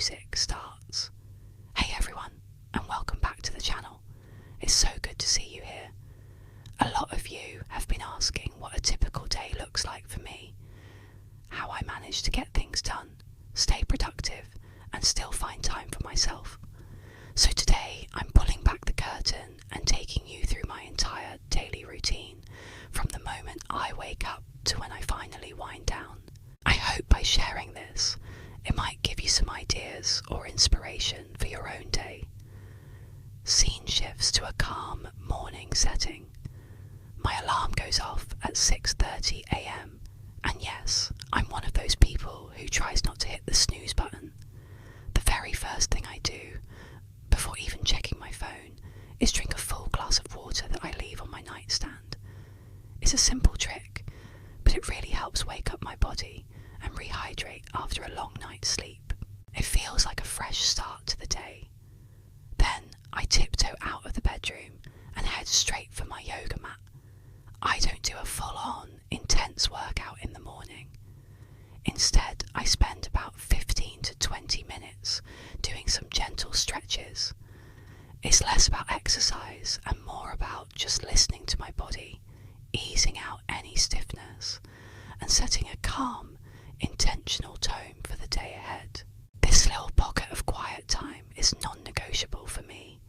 music starts. Hey everyone, and welcome back to the channel. It's so good to see you here. A lot of you have been asking what a typical day looks like for me, how I manage to get things done, stay productive, and still find time for myself. So today I'm pulling back the curtain and taking you through my entire daily routine, from the moment I wake up to when I finally wind down. I hope by sharing this, it might give you some ideas or inspiration for your own day. Scene shifts to a calm morning setting. My alarm goes off at 6:30 a.m. and yes, I'm one of those people who tries not to hit the snooze button. The very first thing I do, before even checking my phone, is drink a full glass of water that I leave on my nightstand. It's a simple trick, but it really helps wake up my body and rehydrate after a long night's sleep. It feels like a fresh start to the day. Then I tiptoe out of the bedroom and head straight for my yoga mat. I don't do a full-on, intense workout in the morning. Instead, I spend about 15 to 20 minutes doing some gentle stretches. It's less about exercise and more about just listening to my body, easing out any stiffness, and setting a calm, intentional tone for the day ahead. This little pocket of quiet time is non-negotiable for me.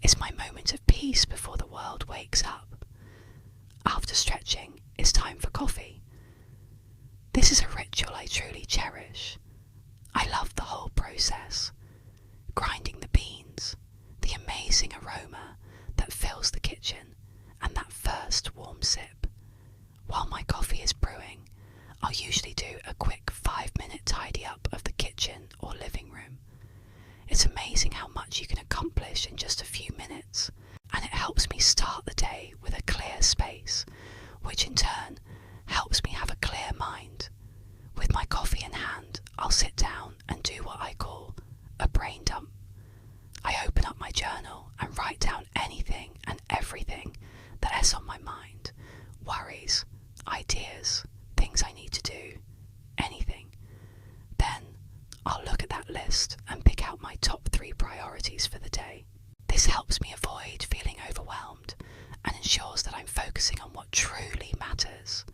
It's my moment of peace before the world wakes up. After stretching, it's time for coffee. This is a ritual I truly cherish. I love the whole process. Grinding the beans, the amazing aroma that fills the kitchen, and that first warm sip. While my coffee is brewing, I'll usually do a quick 5-minute tidy up of the kitchen or living room. It's amazing how much you can accomplish in just a few minutes, and it helps me start the day with a clear space, which in turn helps me have a clear mind. With my coffee in hand, I'll sit down and do what I call a brain dump. I open up my journal and write down anything and everything that is on my mind, worries, ideas, things I need to do, anything. Then I'll look at that list and pick out my top 3 priorities for the day. This helps me avoid feeling overwhelmed and ensures that I'm focusing on what truly matters.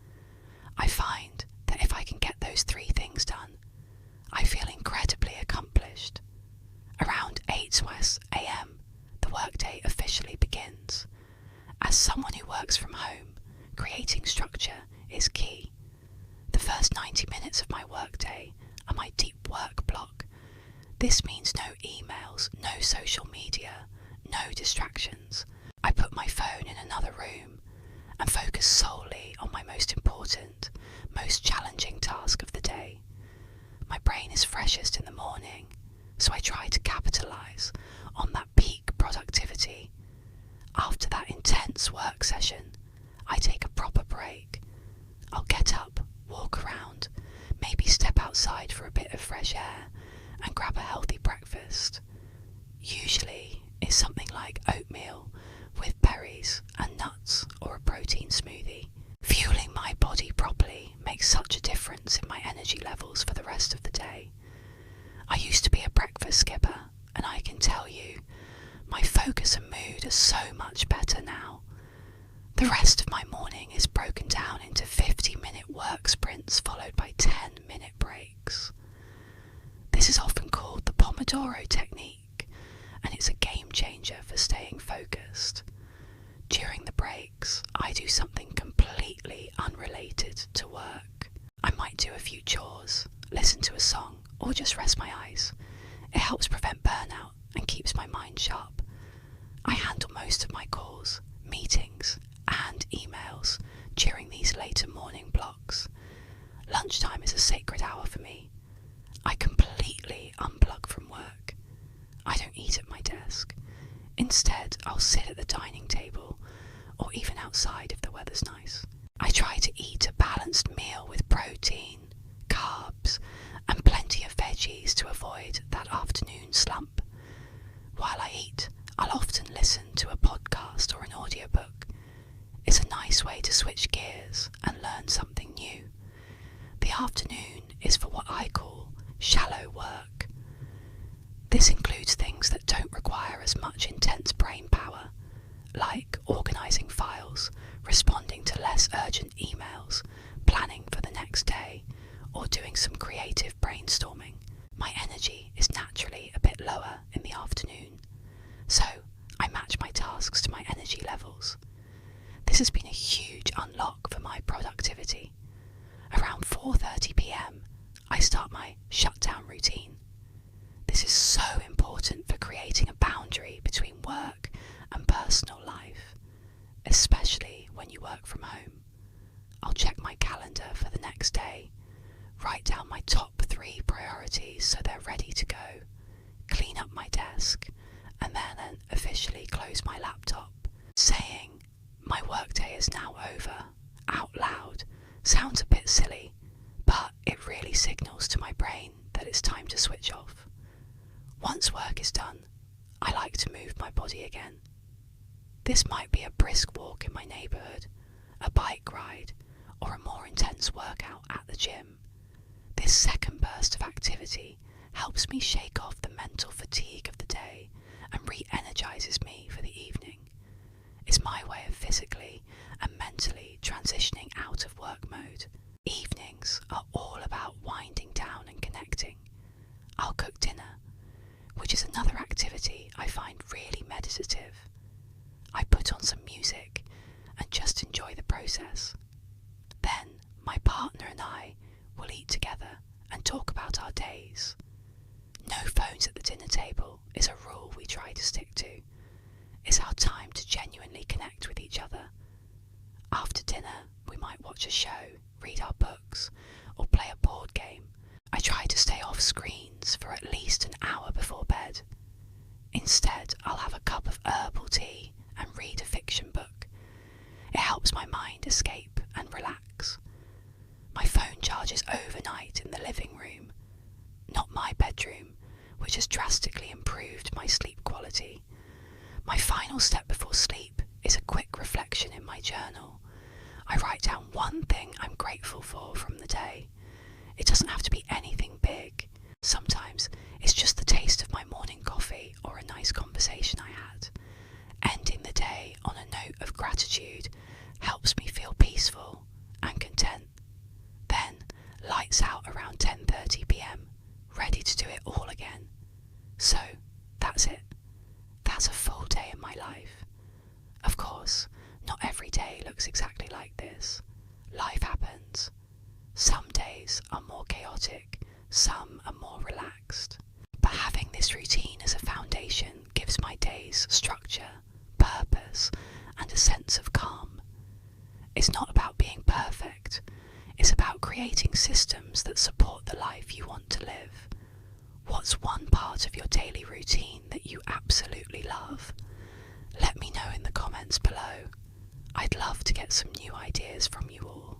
I find that if I can get those 3 things done, I feel incredibly accomplished. Around 8 a.m, the workday officially begins. As someone who works from home, creating structure is key. The first 90 minutes of my workday are my deep work block. This means no emails, no social media, no distractions. I put my phone in another room and focus solely on my most important, most challenging task of the day. My brain is freshest in the morning, so I try to capitalise on that peak productivity. After that intense work session, I take a proper break. I'll get up, walk around, maybe step outside for a bit of fresh air, and grab a healthy breakfast. Usually it's something like oatmeal with berries and nuts, or a protein smoothie. Fueling my body properly makes such a difference in my energy levels for the rest of the day. I used to be a breakfast skipper, and I can tell you, my focus and mood are so much better now. The rest of my morning is broken down into 50-minute work sprints followed by 10-minute breaks. This is often called the Pomodoro technique, and it's a game changer for staying focused. During the breaks, I do something completely unrelated to work. I might do a few chores, listen to a song, or just rest my eyes. It helps prevent burnout and keeps my mind sharp. I handle most of my calls, meetings, and emails during these later morning blocks. Lunchtime is a sacred hour for me. I completely unplug from work. I don't eat at my desk. Instead, I'll sit at the dining table, or even outside if the weather's nice. I try to eat a balanced meal with protein, carbs, and plenty of veggies to avoid that afternoon slump. While I eat, I'll often listen to a podcast or an audiobook. It's a nice way to switch gears and learn something new. The afternoon is for what I call shallow work. This includes things that don't require as much intense brain power, like organising files, responding to less urgent emails, planning for the next day, or doing some creative brainstorming. My energy is naturally a bit lower in the afternoon, so I match my tasks to my energy levels. This has been a huge unlock for my productivity. Around 4:30 p.m, I start my shutdown routine. This is so important for creating a boundary between work and personal life, especially when you work from home. I'll check my calendar for the next day, write down my top 3 priorities so they're ready to go, clean up my desk, and then officially close my laptop. Saying my workday is now over out loud sounds a bit silly, but it really signals to my brain that it's time to switch off. Once work is done, I like to move my body again. This might be a brisk walk in my neighbourhood, a bike ride, or a more intense workout at the gym. This second burst of activity helps me shake off the mental fatigue of the day and re-energises me for the evening. It's my way of physically and mentally transitioning out of work mode. Evenings are all about winding down and connecting. I'll cook dinner, which is another activity I find really meditative. I put on some music and just enjoy the process. Then my partner and I will eat together and talk about our days. No phones at the dinner table is a rule we try to stick to. It's our time to genuinely connect with each other. After dinner, we might watch a show, read our books, or play a board game. I try to stay off screens for at least an hour before bed. Instead, I'll have a cup of herbal tea and read a fiction book. It helps my mind escape and relax. My phone charges overnight in the living room, not my bedroom, which has drastically improved my sleep quality. My final step before sleep is a quick reflection in my journal. I write down one thing I'm grateful for from the day. It doesn't have to be anything big. Sometimes it's just the taste of my morning coffee or a nice conversation I had. Ending the day on a note of gratitude helps me feel peaceful and content. Then lights out around 10:30 p.m, ready to do it all again. So that's it. That's a full day in my life. Of course, not every day looks exactly like this. Life happens. Some days are more chaotic, some are more relaxed. But having this routine as a foundation gives my days structure, purpose, and a sense of calm. It's not about being perfect. It's about creating systems that support the life you want to live. What's one part of your daily routine that you absolutely love? Let me know in the comments below. I'd love to get some new ideas from you all.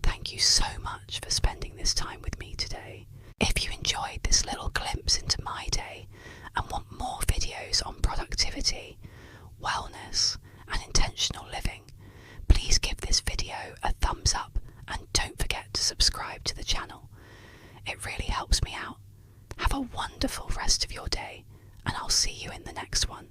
Thank you so much for spending this time with me today. If you enjoyed this little glimpse into my day and want more videos on productivity, wellness, and intentional living, please give this video a thumbs up and don't forget to subscribe to the channel. It really helps me out. Have a wonderful rest of your day, and I'll see you in the next one.